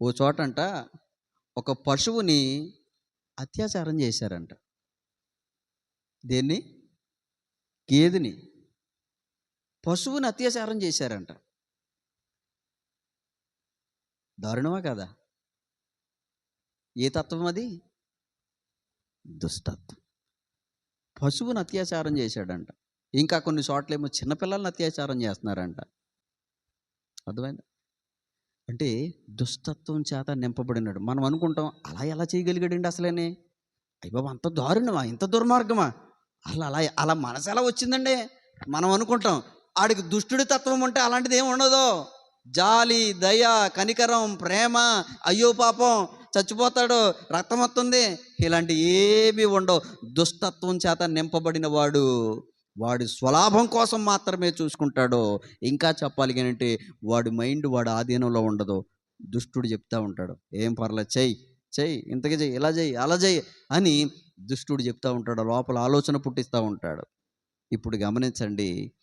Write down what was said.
ఓ చోటంట ఒక పశువుని అత్యాచారం చేశారంట. దేన్ని? గేదెని. పశువుని అత్యాచారం చేశారంట. దారుణమా కాదా? ఏ తత్వం అది? దుష్టత్వం. పశువుని అత్యాచారం చేశాడంట. ఇంకా కొన్ని చోట్లేమో చిన్నపిల్లల్ని అత్యాచారం చేస్తున్నారంట. అర్థమైందా? అంటే దుష్టత్వం చేత నింపబడినాడు. మనం అనుకుంటాం, అలా ఎలా చేయగలిగాడండి అసలేని? అయ్యబాబు, అంత దారుణమా? ఇంత దుర్మార్గమా? అసలు అలా అలా మనసు ఎలా వచ్చిందండి? మనం అనుకుంటాం. ఆడికి దుష్టుడి తత్వం ఉంటే అలాంటిది ఏమి ఉండదు. జాలి, దయ, కనికరం, ప్రేమ, అయ్యో పాపం చచ్చిపోతాడు, రక్తం వస్తుంది, ఇలాంటి ఏమీ ఉండవు. దుష్టత్వం చేత నింపబడిన వాడు వాడి స్వలాభం కోసం మాత్రమే చూసుకుంటాడు. ఇంకా చెప్పాలి అంటే వాడి మైండ్ వాడి ఆధీనంలో ఉండదు. దుష్టుడు చెప్తా ఉంటాడు, ఏం పర్లేదు, చెయ్యి చెయ్యి, ఇంతకీ చెయ్యి, ఇలా చెయ్యి, అలా చెయ్యి అని దుష్టుడు చెప్తా ఉంటాడు. లోపల ఆలోచన పుట్టిస్తూ ఉంటాడు. ఇప్పుడు గమనించండి,